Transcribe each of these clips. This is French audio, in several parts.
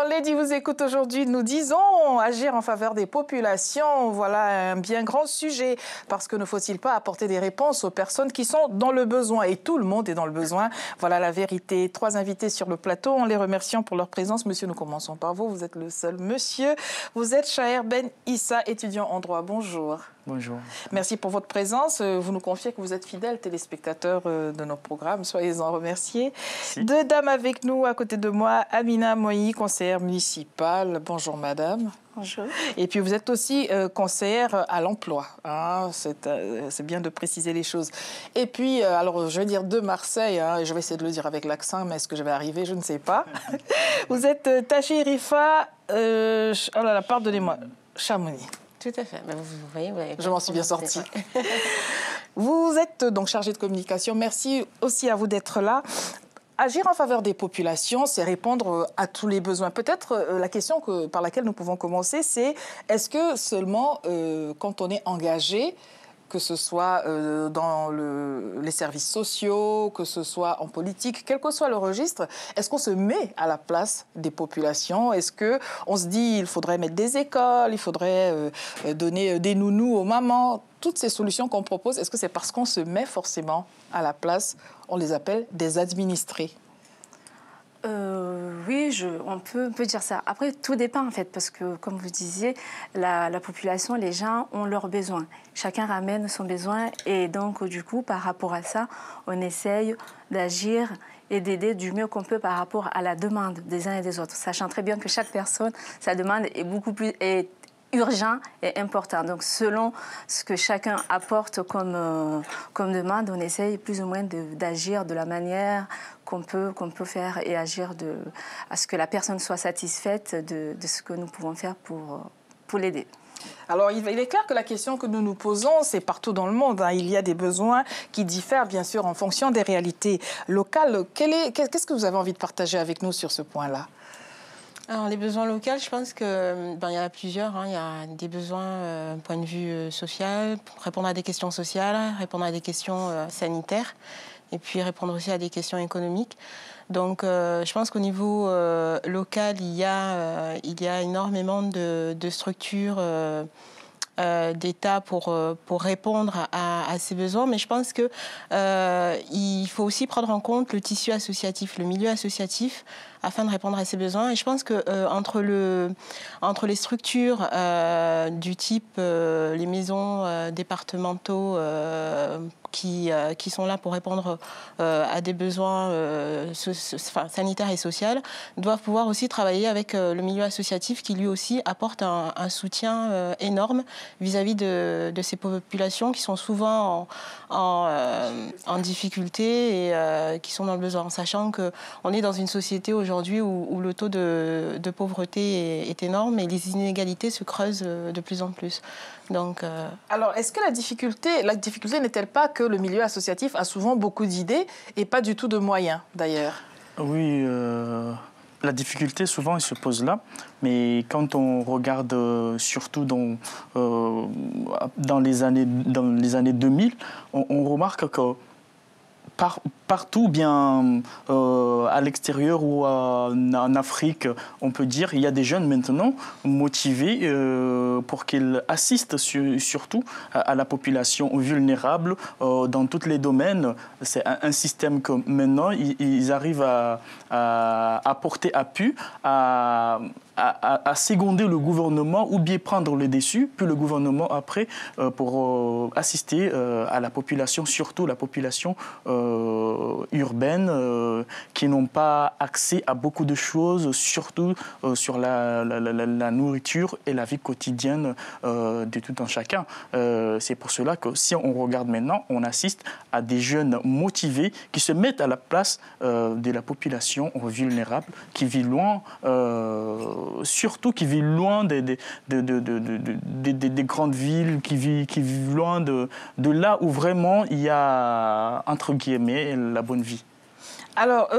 Quand Lady vous écoute aujourd'hui, nous disons agir en faveur des populations. Voilà un bien grand sujet. Parce que ne faut-il pas apporter des réponses aux personnes qui sont dans le besoin? Et tout le monde est dans le besoin. Voilà la vérité. 3 invités sur le plateau. En les remerciant pour leur présence. Monsieur, nous commençons par vous. Vous êtes le seul monsieur. Vous êtes Chaher Ben Issa, étudiant en droit. Bonjour. Bonjour. Merci pour votre présence. Vous nous confiez que vous êtes fidèle téléspectateur de nos programmes. Soyez-en remerciés. Merci. 2 dames avec nous à côté de moi. Amina Moyi, conseillère municipale. Bonjour madame. Bonjour. Et puis vous êtes aussi conseillère à l'emploi. Hein, c'est bien de préciser les choses. Et puis, alors je vais dire de Marseille, hein, je vais essayer de le dire avec l'accent, mais est-ce que je vais arriver? Je ne sais pas. Vous êtes Tachi Rifa, oh là là, pardonnez-moi, Chamonix. Tout à fait. Vous voyez, je m'en suis bien sortie. Vous êtes donc chargée de communication. Merci aussi à vous d'être là. Agir en faveur des populations, c'est répondre à tous les besoins. Peut-être la question par laquelle nous pouvons commencer, c'est est-ce que seulement quand on est engagé, que ce soit dans les services sociaux, que ce soit en politique, quel que soit le registre, est-ce qu'on se met à la place des populations? Est-ce qu'on se dit qu'il faudrait mettre des écoles, il faudrait donner des nounous aux mamans? Toutes ces solutions qu'on propose, est-ce que c'est parce qu'on se met forcément à la place, on les appelle des administrés? Oui, on peut dire ça. Après, tout dépend en fait, parce que comme vous disiez, la population, les gens ont leurs besoins. Chacun ramène son besoin et donc du coup, par rapport à ça, on essaye d'agir et d'aider du mieux qu'on peut par rapport à la demande des uns et des autres, sachant très bien que chaque personne, sa demande est beaucoup plus urgent et important. Donc, selon ce que chacun apporte comme demande, on essaye plus ou moins d'agir de la manière qu'on peut faire et agir à ce que la personne soit satisfaite de ce que nous pouvons faire pour l'aider. Alors, il est clair que la question que nous nous posons, c'est partout dans le monde. Hein. Il y a des besoins qui diffèrent, bien sûr, en fonction des réalités locales. Qu'est-ce que vous avez envie de partager avec nous sur ce point-là? Alors, les besoins locaux, je pense qu'il y en a plusieurs. Hein. Il y a des besoins point de vue social, répondre à des questions sociales, répondre à des questions sanitaires, et puis répondre aussi à des questions économiques. Donc, je pense qu'au niveau local, il y a énormément de structures d'État pour répondre à ces besoins. Mais je pense qu'il faut aussi prendre en compte le tissu associatif, le milieu associatif, afin de répondre à ces besoins. Et je pense que entre les structures du type les maisons départementaux qui sont là pour répondre à des besoins sanitaires et sociaux, doivent pouvoir aussi travailler avec le milieu associatif qui lui aussi apporte un soutien énorme vis-à-vis de ces populations qui sont souvent en difficulté et qui sont dans le besoin, sachant qu'on est dans une société aujourd'hui où le taux de pauvreté est énorme et les inégalités se creusent de plus en plus. Donc, alors, est-ce que la difficulté n'est-elle pas que le milieu associatif a souvent beaucoup d'idées et pas du tout de moyens, d'ailleurs? Oui, la difficulté, souvent, elle se pose là. Mais quand on regarde surtout dans les années 2000, on remarque que partout, bien à l'extérieur ou en Afrique, on peut dire, il y a des jeunes maintenant motivés pour qu'ils assistent surtout à la population vulnérable dans tous les domaines. C'est un système que maintenant, ils arrivent à porter appui, à seconder le gouvernement ou bien prendre le dessus, puis le gouvernement après pour assister à la population, surtout la population urbaines qui n'ont pas accès à beaucoup de choses, surtout sur la nourriture et la vie quotidienne de tout un chacun. C'est pour cela que si on regarde maintenant, on assiste à des jeunes motivés qui se mettent à la place de la population vulnérable, qui vit loin, surtout qui vit loin des grandes villes, qui vit loin de là où vraiment il y a, entre guillemets, la bonne vie. Alors,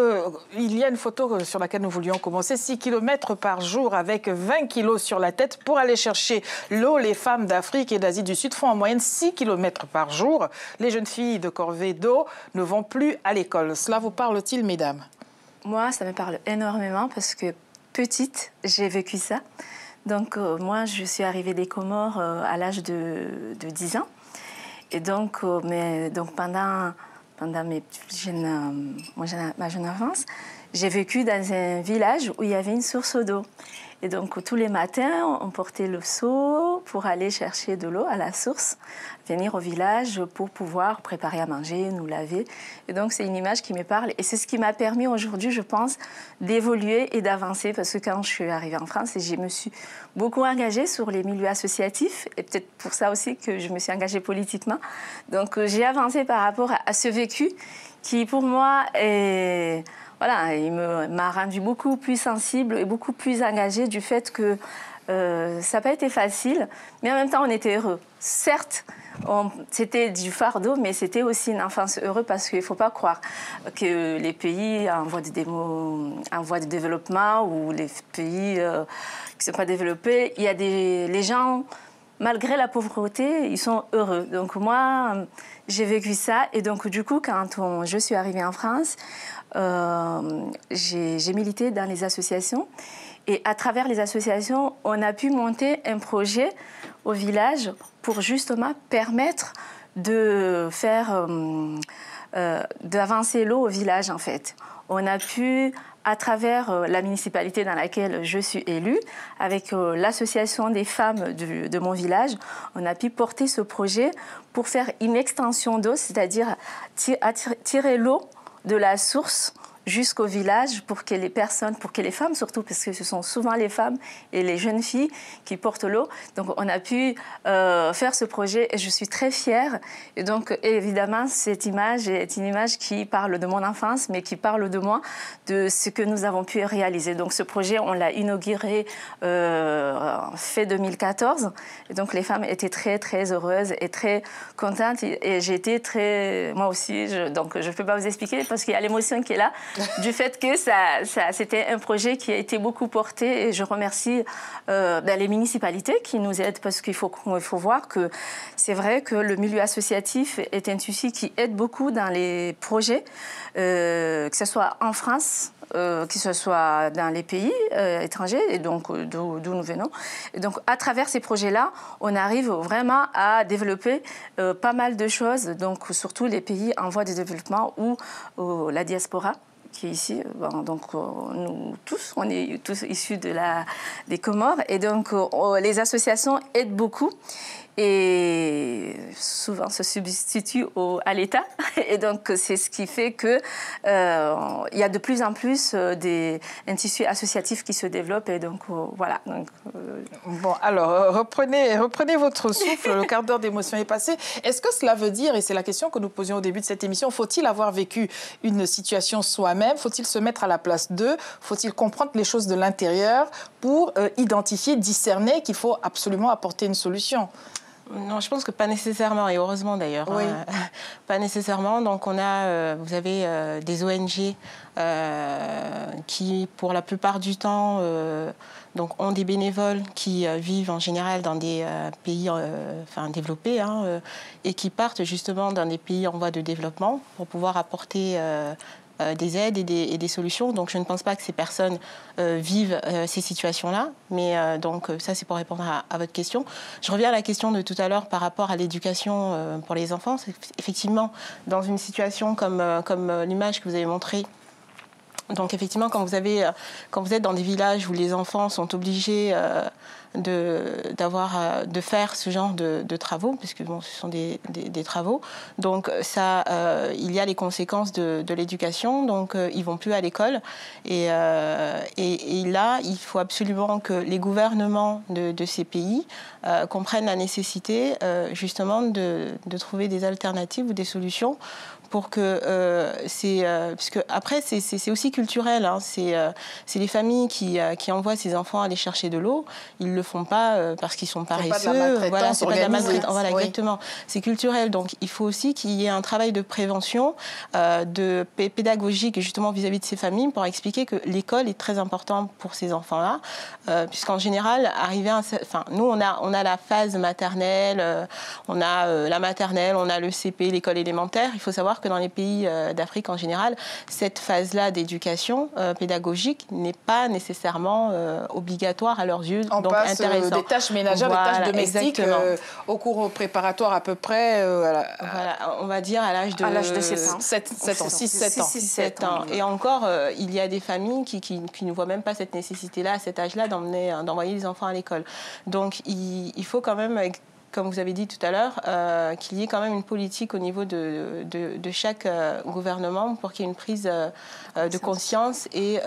il y a une photo sur laquelle nous voulions commencer. 6 km par jour avec 20 kilos sur la tête pour aller chercher l'eau. Les femmes d'Afrique et d'Asie du Sud font en moyenne 6 km par jour. Les jeunes filles de corvée d'eau ne vont plus à l'école. Cela vous parle-t-il, mesdames? Moi, ça me parle énormément parce que petite, j'ai vécu ça. Donc, moi, je suis arrivée des Comores à l'âge de 10 ans. Et donc, pendant ma jeune enfance, j'ai vécu dans un village où il y avait une source d'eau. Et donc, tous les matins, on portait le seau pour aller chercher de l'eau à la source, venir au village pour pouvoir préparer à manger, nous laver. Et donc, c'est une image qui me parle. Et c'est ce qui m'a permis aujourd'hui, je pense, d'évoluer et d'avancer. Parce que quand je suis arrivée en France, je me suis beaucoup engagée sur les milieux associatifs. Et peut-être pour ça aussi que je me suis engagée politiquement. Donc, j'ai avancé par rapport à ce vécu qui, pour moi, est... Voilà, il m'a rendu beaucoup plus sensible et beaucoup plus engagée du fait que ça n'a pas été facile, mais en même temps, on était heureux. Certes, c'était du fardeau, mais c'était aussi une enfance heureuse parce qu'il ne faut pas croire que les pays en voie de développement ou les pays qui ne sont pas développés, il y a les gens, malgré la pauvreté, ils sont heureux. Donc moi, j'ai vécu ça. Et donc du coup, quand je suis arrivée en France, j'ai milité dans les associations. Et à travers les associations, on a pu monter un projet au village pour justement permettre de faire, d'avancer l'eau au village, en fait. On a pu, à travers la municipalité dans laquelle je suis élue, avec l'association des femmes de mon village, on a pu porter ce projet pour faire une extension d'eau, c'est-à-dire tirer l'eau de la source jusqu'au village pour que les personnes, pour que les femmes surtout, parce que ce sont souvent les femmes et les jeunes filles qui portent l'eau. Donc on a pu faire ce projet et je suis très fière. Et donc évidemment, cette image est une image qui parle de mon enfance, mais qui parle de moi, de ce que nous avons pu réaliser. Donc ce projet, on l'a inauguré fin 2014. Et donc les femmes étaient très très heureuses et très contentes. Et j'étais très, moi aussi, donc je ne peux pas vous expliquer parce qu'il y a l'émotion qui est là. Du fait que c'était un projet qui a été beaucoup porté et je remercie les municipalités qui nous aident parce qu'il faut voir que c'est vrai que le milieu associatif est un tissu qui aide beaucoup dans les projets, que ce soit en France, que ce soit dans les pays étrangers, et donc d'où nous venons. Et donc, à travers ces projets-là, on arrive vraiment à développer pas mal de choses, donc surtout les pays en voie de développement ou la diaspora qui est ici. Donc, nous tous, on est tous issus des Comores, et donc les associations aident beaucoup. Et souvent se substitue à l'État. Et donc, c'est ce qui fait qu'il y a de plus en plus un tissu associatif qui se développe. Et donc, voilà. Donc, Bon, alors, reprenez votre souffle. Le quart d'heure d'émotion est passé. Est-ce que cela veut dire, et c'est la question que nous posions au début de cette émission, faut-il avoir vécu une situation soi-même? Faut-il se mettre à la place d'eux? Faut-il comprendre les choses de l'intérieur pour identifier, discerner qu'il faut absolument apporter une solution? Non, je pense que pas nécessairement, et heureusement d'ailleurs. Oui. Pas nécessairement. Donc vous avez des ONG qui, pour la plupart du temps, donc ont des bénévoles qui vivent en général dans des pays développés et qui partent justement dans des pays en voie de développement pour pouvoir apporter des aides et des solutions. Donc je ne pense pas que ces personnes vivent ces situations-là. Mais donc ça, c'est pour répondre à votre question. Je reviens à la question de tout à l'heure par rapport à l'éducation pour les enfants. Effectivement, dans une situation comme l'image que vous avez montrée, donc effectivement, quand vous êtes dans des villages où les enfants sont obligés de faire ce genre de travaux, puisque bon, ce sont des travaux, donc ça, il y a les conséquences de l'éducation, donc ils vont plus à l'école, et là, il faut absolument que les gouvernements de ces pays comprennent la nécessité justement de trouver des alternatives ou des solutions pour que puisque après c'est aussi culturel, hein, c'est les familles qui envoient ces enfants aller chercher de l'eau. Ils le le font pas parce qu'ils sont paresseux. C'est pas de la maltraitance, c'est pas de la maltraitance. oui. Voilà, exactement. C'est culturel. Donc, il faut aussi qu'il y ait un travail de prévention, de pédagogique, justement, vis-à-vis de ces familles, pour expliquer que l'école est très importante pour ces enfants-là, puisqu'en général, nous, on a la phase maternelle, on a la maternelle, on a le CP, l'école élémentaire. Il faut savoir que dans les pays d'Afrique, en général, cette phase-là d'éducation pédagogique n'est pas nécessairement obligatoire à leurs yeux. On donc passe intéressant. des tâches ménagères, des tâches domestiques au cours préparatoire à peu près. On va dire à l'âge de 7 ans. 6-7 ans. Et encore, il y a des familles qui ne voient même pas cette nécessité-là, à cet âge-là, d'envoyer les enfants à l'école. Donc, il faut quand même, comme vous avez dit tout à l'heure, qu'il y ait quand même une politique au niveau de chaque gouvernement pour qu'il y ait une prise de conscience et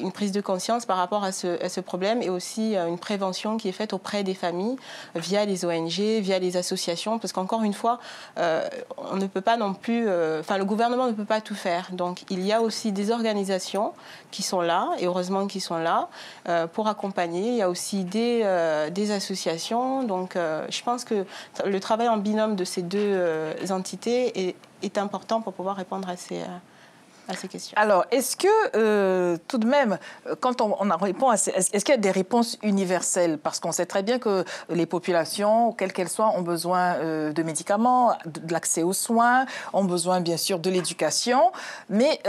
une prise de conscience par rapport à ce problème, et aussi une prévention qui est faite auprès des familles via les ONG, via les associations, parce qu'encore une fois, on ne peut pas non plus... le gouvernement ne peut pas tout faire. Donc, il y a aussi des organisations qui sont là, et heureusement qu'ils sont là, pour accompagner. Il y a aussi des associations. Donc, je pense que le travail en binôme de ces deux entités est important pour pouvoir répondre à ces questions. Alors, est-ce que, tout de même, quand on répond est-ce qu'il y a des réponses universelles? Parce qu'on sait très bien que les populations, quelles qu'elles soient, ont besoin de médicaments, de l'accès aux soins, ont besoin, bien sûr, de l'éducation. Mais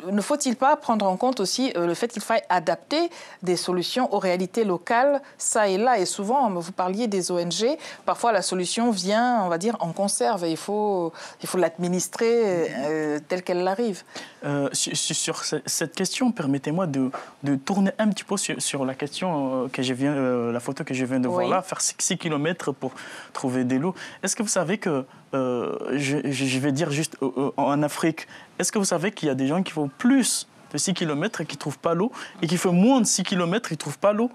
ne faut-il pas prendre en compte aussi le fait qu'il faille adapter des solutions aux réalités locales, ça et là? Et souvent, vous parliez des ONG, parfois la solution vient, on va dire, en conserve, et il faut l'administrer telle qu'elle arrive. Sur cette question, permettez-moi de tourner un petit peu sur la question la photo que je viens de voir là, faire 6 km pour trouver de l'eau. Est-ce que vous savez que, je vais dire juste en Afrique, est-ce que vous savez qu'il y a des gens qui font plus de 6 km et qui ne trouvent pas l'eau, et qui font moins de 6 km et qui ne trouvent pas l'eau?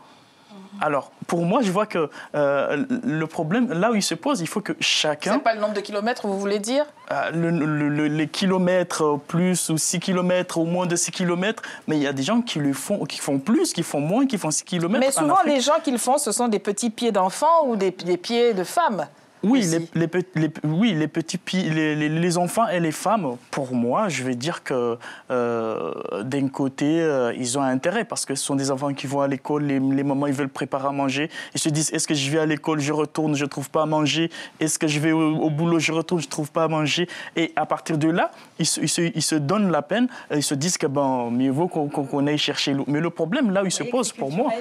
Alors, pour moi, je vois que le problème, là où il se pose, il faut que chacun... C'est pas le nombre de kilomètres, vous voulez dire? Les kilomètres plus ou 6 kilomètres ou moins de 6 kilomètres, mais il y a des gens qui font plus, qui font moins, qui font 6 kilomètres. Mais souvent, les gens qui le font, ce sont des petits pieds d'enfants ou des pieds de femmes. Oui, les petits pieds, les enfants et les femmes, pour moi, je vais dire que d'un côté, ils ont intérêt, parce que ce sont des enfants qui vont à l'école, les mamans, ils veulent préparer à manger. Ils se disent, est-ce que je vais à l'école, je retourne, je ne trouve pas à manger? Est-ce que je vais au boulot, je retourne, je ne trouve pas à manger? Et à partir de là, ils se donnent la peine, ils se disent que mieux vaut qu'on aille chercher l'eau. Mais le problème, là où il se pose pour moi,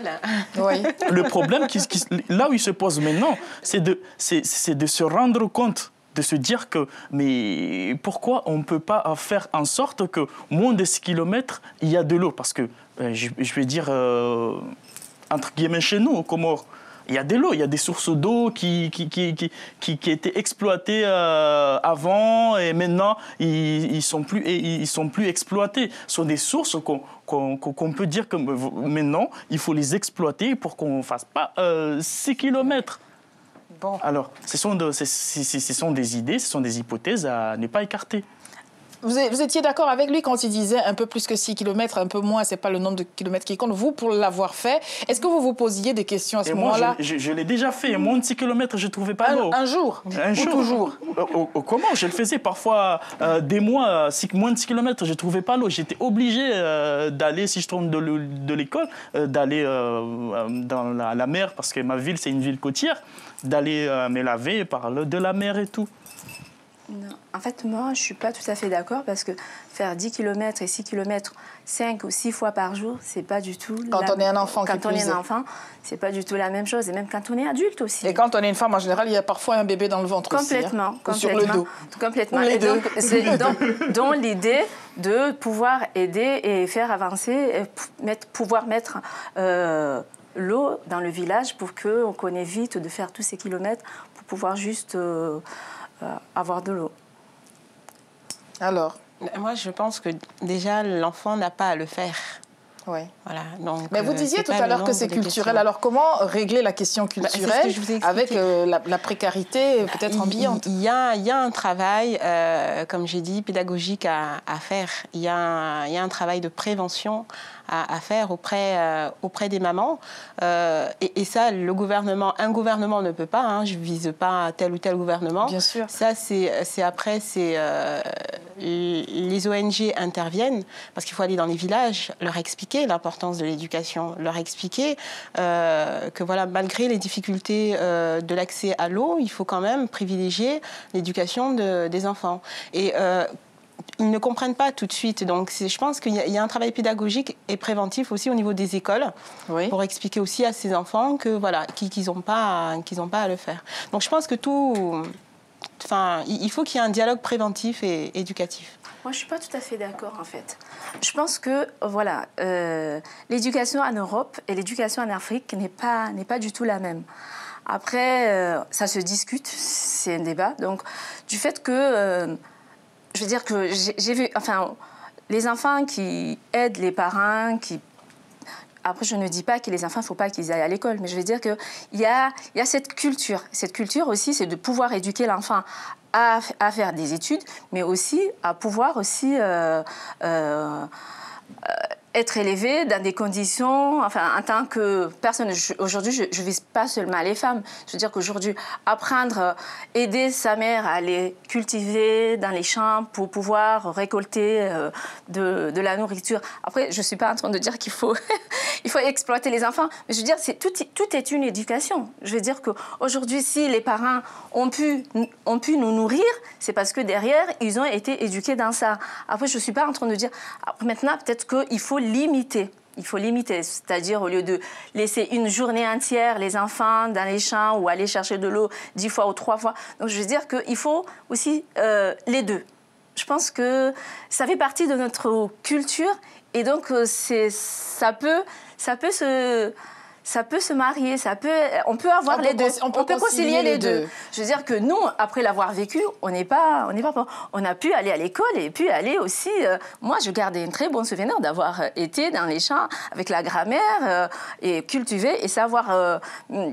le problème là où il se pose maintenant, c'est de se rendre compte, de se dire que, mais pourquoi on ne peut pas faire en sorte que moins de 6 km, il y a de l'eau? Parce que, je vais dire, entre guillemets, chez nous, aux Comores, il y a de l'eau, il y a des sources d'eau qui étaient exploitées avant, et maintenant, ils sont plus exploitées. Ce sont des sources qu'on peut dire que maintenant, il faut les exploiter pour qu'on ne fasse pas 6 km. Bon. Alors, ce sont des idées, ce sont des hypothèses à ne pas écarter. Vous étiez d'accord avec lui quand il disait un peu plus que 6 km, un peu moins, ce n'est pas le nombre de kilomètres qui compte. Vous, pour l'avoir fait, est-ce que vous vous posiez des questions à ce moment-là? Je l'ai déjà fait. Moins de 6 km, je ne trouvais pas l'eau. Un jour? Un jour. Toujours? Comment? Je le faisais parfois des mois, moins de 6 km, je ne trouvais pas l'eau. J'étais obligé d'aller, si je tombe de l'école, d'aller dans la mer, parce que ma ville, c'est une ville côtière, d'aller me laver par de la mer et tout. Non. En fait, moi, je ne suis pas tout à fait d'accord, parce que faire 10 km et 6 km 5 ou 6 fois par jour, c'est pas du tout... Quand on est un enfant, c'est pas du tout la même chose, et même quand on est adulte aussi. Et quand on est une femme, en général, il y a parfois un bébé dans le ventre complètement, aussi. Complètement, sur le dos. Complètement. Ou les deux. Donc, c'est dans l'idée de pouvoir aider et faire avancer, pouvoir mettre... l'eau dans le village pour qu'on évite de faire tous ces kilomètres pour pouvoir juste avoir de l'eau. Alors? Moi, je pense que déjà, l'enfant n'a pas à le faire. Oui. Voilà, donc, mais vous disiez tout à l'heure que c'est culturel. Alors, comment régler la question culturelle avec la précarité peut-être ambiante? Il y a un travail, comme j'ai dit, pédagogique à faire. Il y a un travail de prévention à faire auprès des mamans. Et ça, un gouvernement ne peut pas. Hein, je ne vise pas tel ou tel gouvernement. Bien sûr. Ça, les ONG interviennent parce qu'il faut aller dans les villages, leur expliquer l'importance de l'éducation, leur expliquer que voilà, malgré les difficultés de l'accès à l'eau, il faut quand même privilégier l'éducation des enfants. Et ils ne comprennent pas tout de suite. Donc, je pense qu'il y a un travail pédagogique et préventif aussi au niveau des écoles pour expliquer aussi à ces enfants que voilà, qu'ils n'ont pas à le faire. Donc, je pense que il faut qu'il y ait un dialogue préventif et éducatif. Moi, je ne suis pas tout à fait d'accord, en fait. Je pense que, voilà, l'éducation en Europe et l'éducation en Afrique n'est pas du tout la même. Après, ça se discute, c'est un débat. Donc, du fait que, je veux dire que j'ai vu, enfin, les enfants qui aident les parents, après, je ne dis pas que les enfants, il ne faut pas qu'ils aillent à l'école, mais je veux dire qu'il y a cette culture. Cette culture aussi, c'est de pouvoir éduquer l'enfant à faire des études, mais aussi à pouvoir aussi être élevé dans des conditions, enfin, en tant que personne. Aujourd'hui, je ne vise pas seulement les femmes. Je veux dire qu'aujourd'hui, apprendre, aider sa mère à aller cultiver dans les champs pour pouvoir récolter de la nourriture. Après, je ne suis pas en train de dire qu'il faut, il faut exploiter les enfants, mais je veux dire, tout est une éducation. Je veux dire qu'aujourd'hui, si les parents ont pu nous nourrir, c'est parce que derrière, ils ont été éduqués dans ça. Après, je ne suis pas en train de dire... Maintenant, peut-être qu'il faut limiter. Il faut limiter, c'est-à-dire au lieu de laisser une journée entière les enfants dans les champs ou aller chercher de l'eau 10 fois ou 3 fois. Donc je veux dire qu'il faut aussi les deux. Je pense que ça fait partie de notre culture et donc ça peut se marier, on peut avoir les deux. On peut concilier les deux. Je veux dire que nous, après l'avoir vécu, on n'est pas on a pu aller à l'école et puis aller aussi... moi, je gardais un très bon souvenir d'avoir été dans les champs avec la grand-mère et cultiver et savoir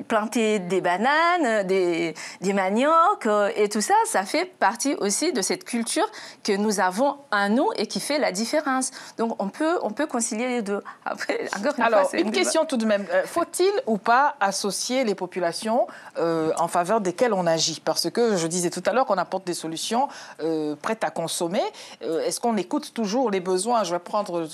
planter des bananes, des maniocs et tout ça, ça fait partie aussi de cette culture que nous avons en nous et qui fait la différence. Donc, on peut concilier les deux. Après, encore une fois, c'est une question tout de même. Faut-il ou pas associer les populations en faveur desquelles on agit? Parce que je disais tout à l'heure qu'on apporte des solutions prêtes à consommer. Est-ce qu'on écoute toujours les besoins? Je vais prendre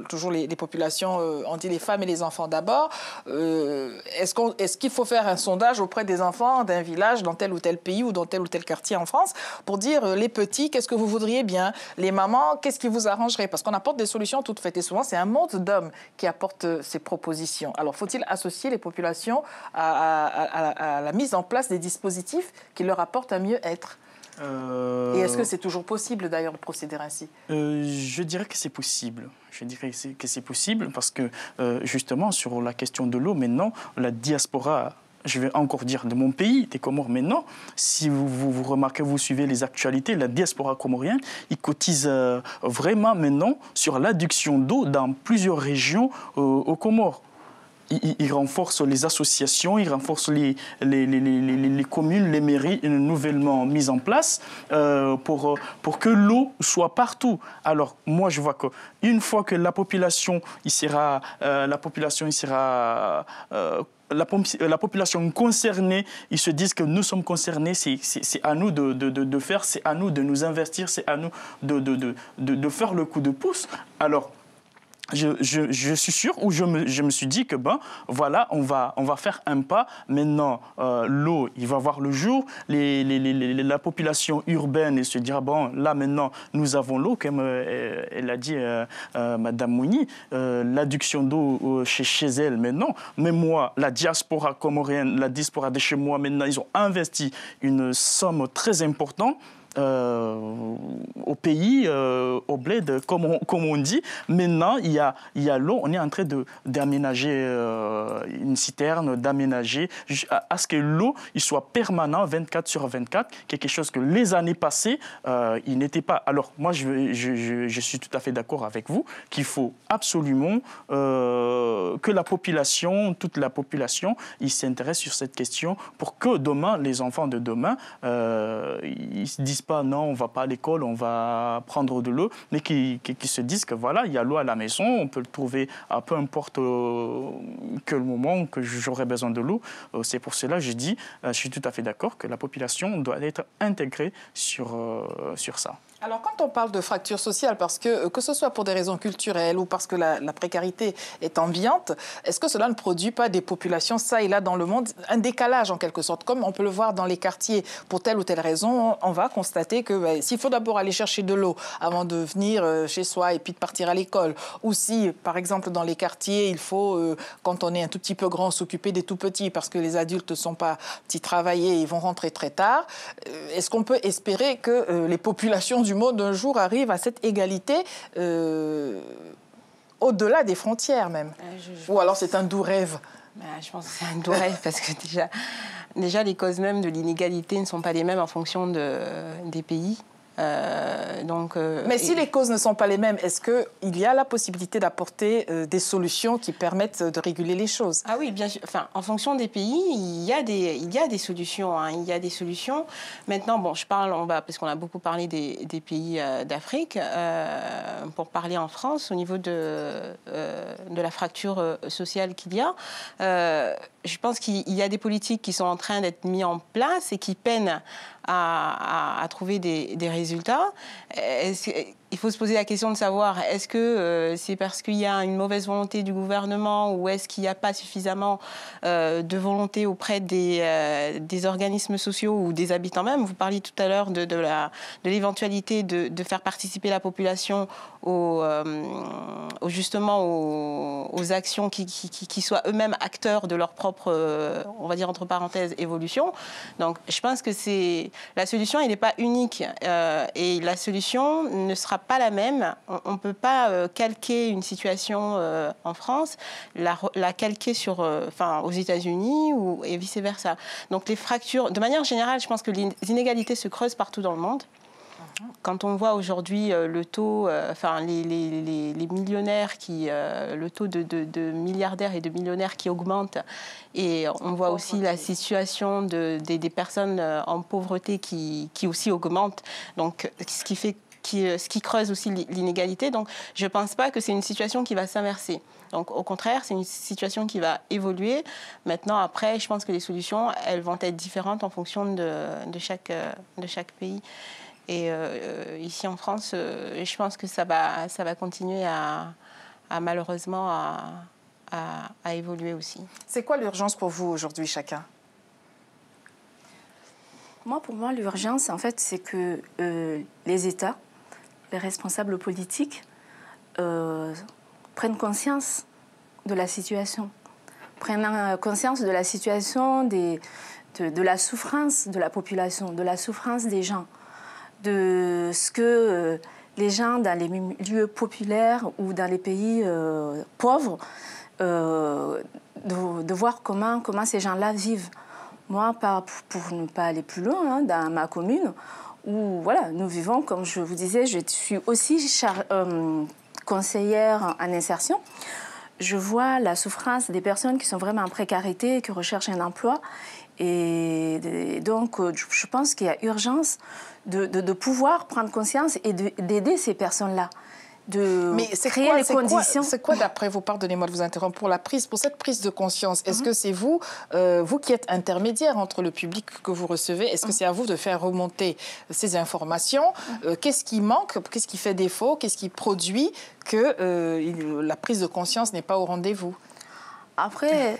toujours les populations, on dit les femmes et les enfants d'abord. Est-ce qu'il faut faire un sondage auprès des enfants d'un village dans tel ou tel pays ou dans tel ou tel quartier en France pour dire les petits, qu'est-ce que vous voudriez bien? Les mamans, qu'est-ce qui vous arrangerait? Parce qu'on apporte des solutions toutes faites. Et souvent, c'est un monde d'hommes qui apporte ces propositions. Alors, faut-il associer les populations à la mise en place des dispositifs qui leur apportent un mieux-être? Et est-ce que c'est toujours possible d'ailleurs de procéder ainsi? Je dirais que c'est possible. Je dirais que c'est possible parce que justement sur la question de l'eau, maintenant, la diaspora, je vais encore dire de mon pays, des Comores maintenant, si vous remarquez, vous suivez les actualités, la diaspora comorienne, ils cotisent vraiment maintenant sur l'adduction d'eau dans plusieurs régions aux Comores. Il renforce les associations, il renforce les communes, les mairies nouvellement mises en place pour que l'eau soit partout. Alors, moi, je vois qu'une fois que la population sera concernée, ils se disent que nous sommes concernés, c'est à nous de faire, c'est à nous de nous investir, c'est à nous de faire le coup de pouce. Alors, je suis sûr, ou je me suis dit que voilà, on va faire un pas. Maintenant, l'eau, il va voir le jour. La population urbaine, elle se dira, bon, là maintenant, nous avons l'eau, comme elle a dit Madame Mouni, l'adduction d'eau chez elle maintenant. Mais moi, la diaspora comorienne, la diaspora de chez moi, maintenant, ils ont investi une somme très importante au pays, au bled, comme on dit. Maintenant, il y a l'eau. On est en train d'aménager une citerne, d'aménager à ce que l'eau soit permanente 24/24, quelque chose que les années passées, il n'était pas. Alors, moi, je suis tout à fait d'accord avec vous qu'il faut absolument que la population, toute la population, ils s'intéressent sur cette question pour que demain, les enfants de demain, ils disent pas non, on va pas à l'école, on va prendre de l'eau, mais qui se disent que voilà, il y a l'eau à la maison, on peut le trouver à peu importe que le moment que j'aurai besoin de l'eau. C'est pour cela que je dis, je suis tout à fait d'accord que la population doit être intégrée sur ça. Alors, quand on parle de fracture sociale, parce que ce soit pour des raisons culturelles ou parce que la précarité est ambiante, est-ce que cela ne produit pas des populations, ça et là, dans le monde, un décalage en quelque sorte? Comme on peut le voir dans les quartiers, pour telle ou telle raison, on va constater que s'il faut d'abord aller chercher de l'eau avant de venir chez soi et puis de partir à l'école, ou si, par exemple, dans les quartiers, il faut, quand on est un tout petit peu grand, s'occuper des tout petits parce que les adultes ne sont pas petits travaillés, ils vont rentrer très tard, est-ce qu'on peut espérer que les populations du monde un jour arrive à cette égalité au-delà des frontières même? Ou alors c'est un doux rêve? Je pense que c'est un doux rêve parce que déjà les causes mêmes de l'inégalité ne sont pas les mêmes en fonction des pays. Mais si les causes ne sont pas les mêmes, est-ce qu'il y a la possibilité d'apporter des solutions qui permettent de réguler les choses? Ah oui, bien sûr. Enfin, en fonction des pays, il y a des solutions. Hein. Il y a des solutions. Maintenant, bon, parce qu'on a beaucoup parlé des pays d'Afrique. Pour parler en France, au niveau de la fracture sociale qu'il y a, je pense qu'il y a des politiques qui sont en train d'être mises en place et qui peinent à trouver des résultats. Il faut se poser la question de savoir, est-ce que c'est parce qu'il y a une mauvaise volonté du gouvernement ou est-ce qu'il n'y a pas suffisamment de volonté auprès des organismes sociaux ou des habitants même? Vous parliez tout à l'heure de l'éventualité de faire participer la population justement aux actions qui soient eux-mêmes acteurs de leur propre, on va dire entre parenthèses, évolution. Donc je pense que la solution, elle n'est pas unique et la solution ne sera pas la même. On ne peut pas calquer une situation en France, la calquer aux États-Unis et vice-versa. Donc les fractures, de manière générale, je pense que les inégalités se creusent partout dans le monde. Quand on voit aujourd'hui le taux, les millionnaires le taux de milliardaires et de millionnaires qui augmente, et on voit aussi la situation des personnes en pauvreté qui aussi augmente, donc ce qui creuse aussi l'inégalité. Donc je ne pense pas que c'est une situation qui va s'inverser. Donc au contraire, c'est une situation qui va évoluer. Maintenant, après, je pense que les solutions, elles vont être différentes en fonction de chaque pays. Et ici en France, je pense que ça va continuer malheureusement à évoluer aussi. C'est quoi l'urgence pour vous aujourd'hui, chacun? Pour moi, l'urgence, en fait, c'est que les États, les responsables politiques prennent conscience de la situation, prennent conscience de la situation de la souffrance de la population, de la souffrance des gens, de ce que les gens dans les milieux populaires ou dans les pays pauvres, de voir comment ces gens-là vivent. Moi, pour ne pas aller plus loin, dans ma commune, où voilà, nous vivons, comme je vous disais, je suis aussi conseillère en insertion. Je vois la souffrance des personnes qui sont vraiment en précarité, qui recherchent un emploi. Et donc, je pense qu'il y a urgence de pouvoir prendre conscience et d'aider ces personnes-là. Mais créer les conditions. C'est quoi, d'après vous, pardonnez-moi de vous interrompre, pour cette prise de conscience, est-ce que c'est vous qui êtes intermédiaire entre le public que vous recevez, est-ce que c'est à vous de faire remonter ces informations? Qu'est-ce qui manque? Qu'est-ce qui fait défaut? Qu'est-ce qui produit que la prise de conscience n'est pas au rendez-vous? Après,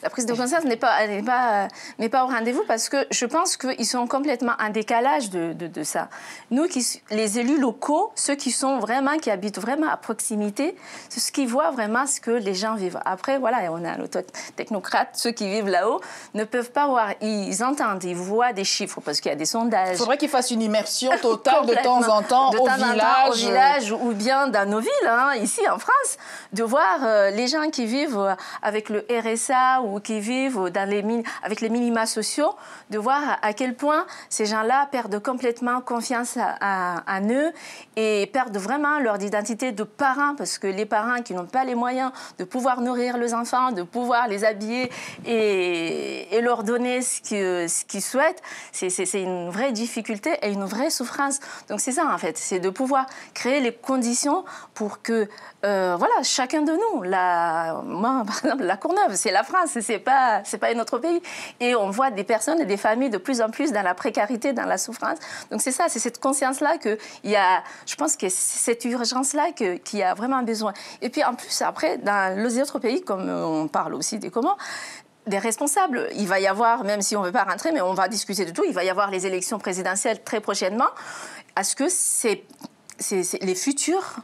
la prise de conscience n'est pas au rendez-vous parce que je pense qu'ils sont complètement en décalage de ça. Nous, les élus locaux, ceux qui habitent vraiment à proximité, c'est ce qui voient vraiment ce que les gens vivent. Après, voilà, on a nos technocrates, ceux qui vivent là-haut, ne peuvent pas voir. Ils entendent, ils voient des chiffres parce qu'il y a des sondages. Il faudrait qu'ils fassent une immersion totale de temps en temps au village ou bien dans nos villes, ici en France, de voir les gens qui vivent avec le RSA ou qui vivent avec les minima sociaux, de voir à quel point ces gens-là perdent complètement confiance en eux et perdent vraiment leur identité de parents, parce que les parents qui n'ont pas les moyens de pouvoir nourrir leurs enfants, de pouvoir les habiller et leur donner ce qu'ils souhaitent, c'est une vraie difficulté et une vraie souffrance. Donc c'est ça en fait, c'est de pouvoir créer les conditions pour que voilà, chacun de nous, moi par exemple la Courneuve, c'est la France, c'est pas un autre pays, et on voit des personnes et des familles de plus en plus dans la précarité, dans la souffrance. Donc c'est ça, c'est cette conscience-là qu'il y a, je pense que c'est cette urgence-là qu'il y a vraiment besoin. Et puis en plus après, dans les autres pays, comme on parle aussi des Comores, des responsables. Il va y avoir, même si on ne veut pas rentrer, mais on va discuter de tout, il va y avoir les élections présidentielles très prochainement. Est-ce que c'est les futurs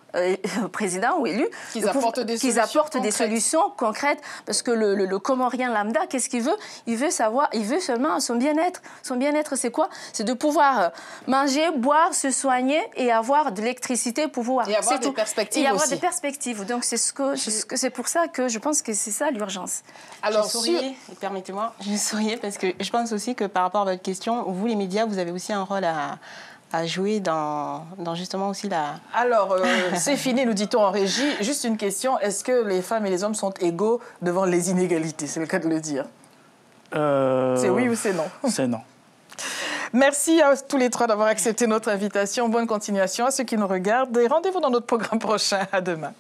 présidents ou élus qu'ils apportent des solutions concrètes, parce que le Comorien lambda, qu'est-ce qu'il veut? Il veut seulement son bien-être. Son bien-être, c'est quoi? C'est de pouvoir manger, boire, se soigner et avoir de l'électricité pour pouvoir... Et avoir des perspectives aussi. Et avoir des perspectives. Donc c'est pour ça que je pense que c'est ça l'urgence. Alors, permettez-moi, je souriais parce que je pense aussi que par rapport à votre question, vous les médias, vous avez aussi un rôle à jouer dans justement aussi la... Alors, c'est fini, nous dit-on en régie. Juste une question, est-ce que les femmes et les hommes sont égaux devant les inégalités? C'est le cas de le dire. C'est oui ou c'est non? C'est non. Merci à tous les trois d'avoir accepté notre invitation. Bonne continuation à ceux qui nous regardent et rendez-vous dans notre programme prochain. À demain.